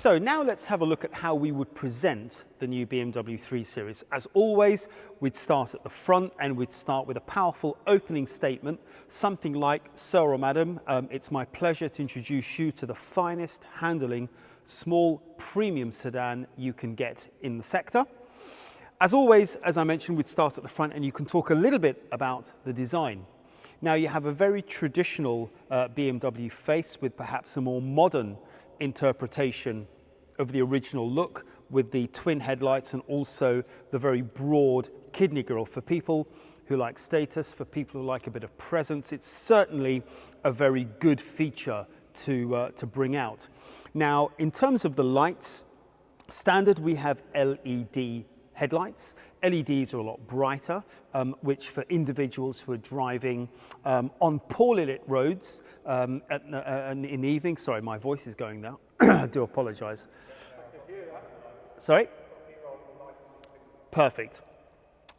So now let's have a look at how we would present the new BMW 3 Series. As always, we'd start at the front and we'd start with a powerful opening statement, something like, "Sir or Madam, it's my pleasure to introduce you to the finest handling small premium sedan you can get in the sector." As always, as I mentioned, we'd start at the front and you can talk a little bit about the design. Now you have a very traditional BMW face with perhaps a more modern interpretation of the original look with the twin headlights and also the very broad kidney grille. For people who like status, for people who like a bit of presence, it's certainly a very good feature to bring out. Now, in terms of the lights, standard we have LED headlights. LEDs are a lot brighter, which for individuals who are driving on poorly lit roads in the evening. Sorry, my voice is going now. I do apologise. Sorry? Perfect.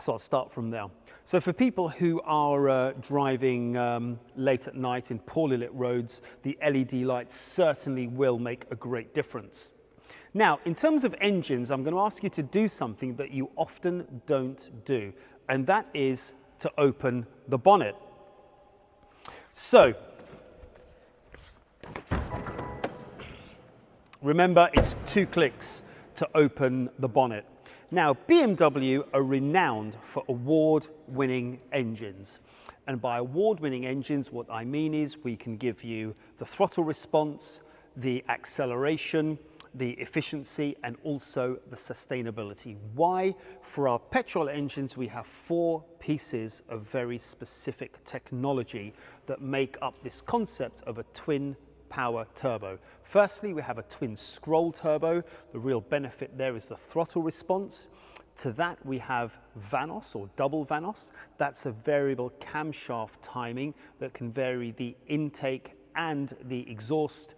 So I'll start from there. So for people who are driving late at night in poorly lit roads, the LED lights certainly will make a great difference. Now, in terms of engines, I'm going to ask you to do something that you often don't do, and that is to open the bonnet. So, remember, it's 2 clicks to open the bonnet. Now, BMW are renowned for award-winning engines. And by award-winning engines, what I mean is we can give you the throttle response, the acceleration, the efficiency, and also the sustainability. Why? For our petrol engines, we have 4 pieces of very specific technology that make up this concept of a twin power turbo. Firstly, we have a twin scroll turbo. The real benefit there is the throttle response. To that, we have VANOS or double VANOS. That's a variable camshaft timing that can vary the intake and the exhaust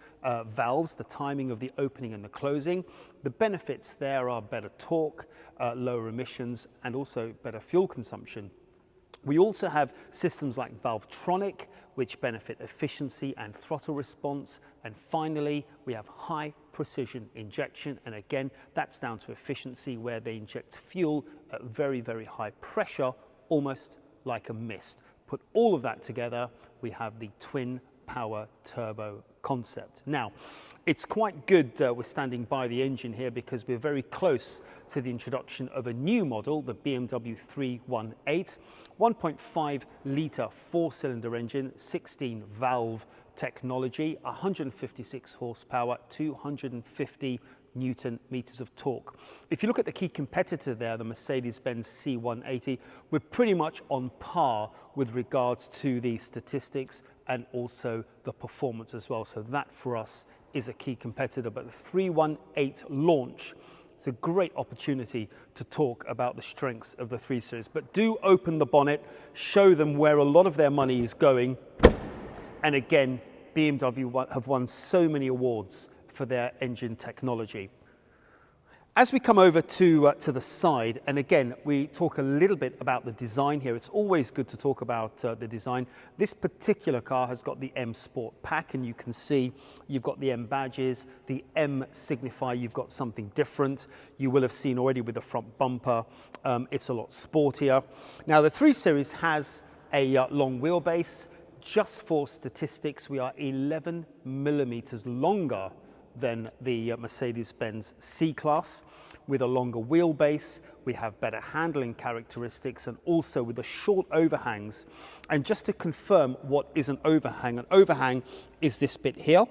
valves, the timing of the opening and the closing. The benefits there are better torque, lower emissions, and also better fuel consumption. We also have systems like Valvetronic, which benefit efficiency and throttle response. And finally, we have high precision injection. And again, that's down to efficiency, where they inject fuel at very, very high pressure, almost like a mist. Put all of that together, we have the twin power turbo concept. Now, it's quite good we're standing by the engine here because we're very close to the introduction of a new model, the BMW 318, 1.5 litre 4-cylinder engine, 16 valve technology, 156 horsepower, 250 Newton meters of torque. If you look at the key competitor there, the Mercedes-Benz C180, we're pretty much on par with regards to the statistics and also the performance as well. So that for us is a key competitor. But the 318 launch is a great opportunity to talk about the strengths of the 3 Series. But do open the bonnet, show them where a lot of their money is going. And again, BMW have won so many awards for their engine technology. As we come over to the side, and again, we talk a little bit about the design here. It's always good to talk about the design. This particular car has got the M Sport pack, and you can see you've got the M badges, the M signify you've got something different. You will have seen already with the front bumper, it's a lot sportier. Now, the 3 Series has a long wheelbase. Just for statistics, we are 11 millimeters longer than the Mercedes-Benz C-Class. With a longer wheelbase, we have better handling characteristics and also with the short overhangs. And just to confirm what is an overhang is this bit here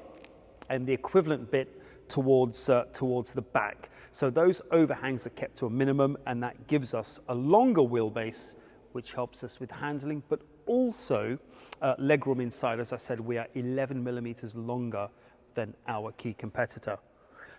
and the equivalent bit towards the back. So those overhangs are kept to a minimum, and that gives us a longer wheelbase, which helps us with handling, but also legroom inside. As I said, we are 11 millimeters longer than our key competitor.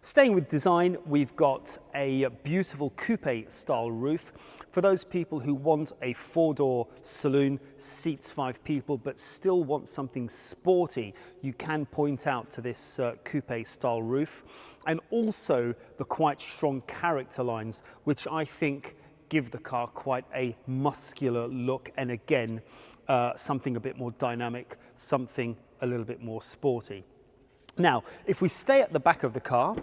Staying with design, we've got a beautiful coupe style roof. For those people who want a 4-door saloon, seats 5 people, but still want something sporty, you can point out to this coupe style roof. And also the quite strong character lines, which I think give the car quite a muscular look. And again, something a bit more dynamic, something a little bit more sporty. Now, if we stay at the back of the car,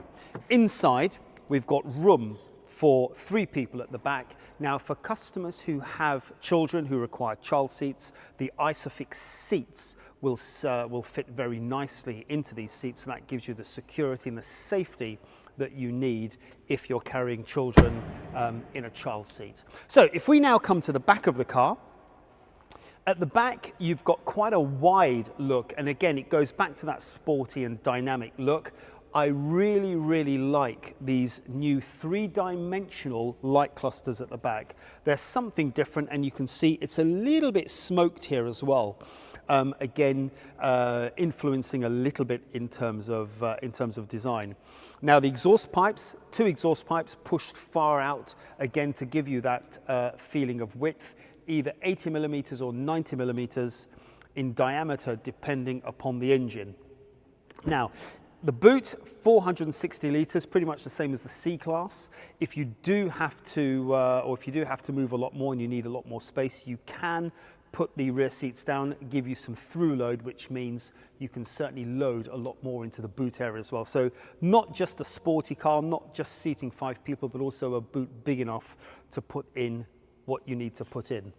inside we've got room for 3 people at the back. Now, for customers who have children who require child seats, the Isofix seats will fit very nicely into these seats, and that gives you the security and the safety that you need if you're carrying children in a child seat. So if we now come to the back of the car, at the back, you've got quite a wide look, and again, it goes back to that sporty and dynamic look. I really, really like these new 3-dimensional light clusters at the back. There's something different, and you can see it's a little bit smoked here as well. Again, influencing a little bit in terms of design. Now, the exhaust pipes, 2 exhaust pipes pushed far out, again, to give you that feeling of width, either 80 millimeters or 90 millimeters in diameter, depending upon the engine. Now, the boot, 460 litres, pretty much the same as the C-Class. If you do have to, move a lot more and you need a lot more space, you can put the rear seats down, give you some through load, which means you can certainly load a lot more into the boot area as well. So not just a sporty car, not just seating 5 people, but also a boot big enough to put in what you need to put in.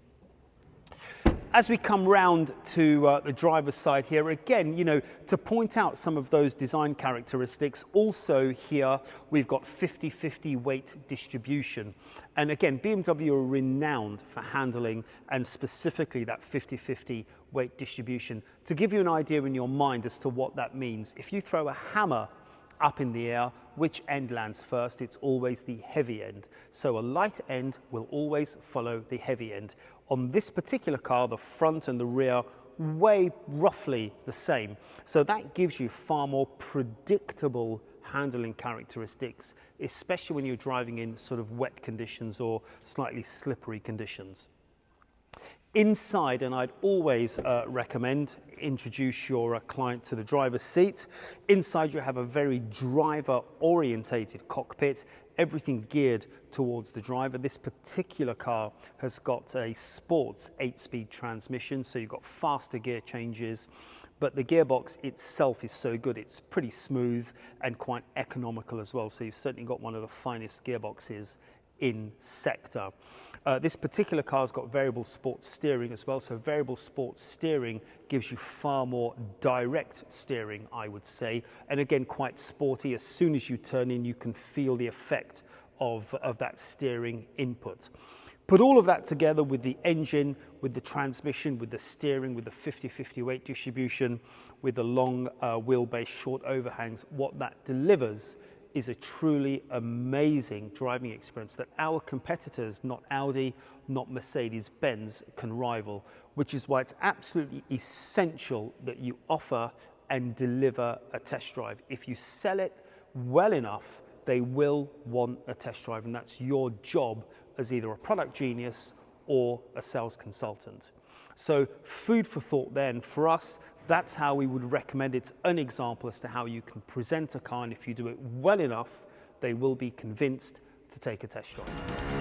As we come round to the driver's side here, again, to point out some of those design characteristics, also here we've got 50-50 weight distribution. And again, BMW are renowned for handling and specifically that 50-50 weight distribution. To give you an idea in your mind as to what that means, if you throw a hammer up in the air, which end lands first? It's always the heavy end. So a light end will always follow the heavy end. On this particular car, the front and the rear weigh roughly the same. So that gives you far more predictable handling characteristics, especially when you're driving in sort of wet conditions or slightly slippery conditions. Inside, and I'd always recommend, introduce your client to the driver's seat. Inside you have a very driver-orientated cockpit, everything geared towards the driver. This particular car has got a sports 8-speed transmission, so you've got faster gear changes, but the gearbox itself is so good, it's pretty smooth and quite economical as well, so you've certainly got one of the finest gearboxes in sector. This particular car's got variable sports steering as well, so variable sports steering gives you far more direct steering, I would say, and again quite sporty. As soon as you turn in, you can feel the effect of that steering input. Put all of that together with the engine, with the transmission, with the steering, with the 50-50 weight distribution, with the long wheelbase, short overhangs, what that delivers is a truly amazing driving experience that our competitors, not Audi, not Mercedes-Benz, can rival, which is why it's absolutely essential that you offer and deliver a test drive. If you sell it well enough, they will want a test drive, and that's your job as either a product genius or a sales consultant. So food for thought then. For us, that's how we would recommend. It's an example as to how you can present a car, and if you do it well enough, they will be convinced to take a test drive.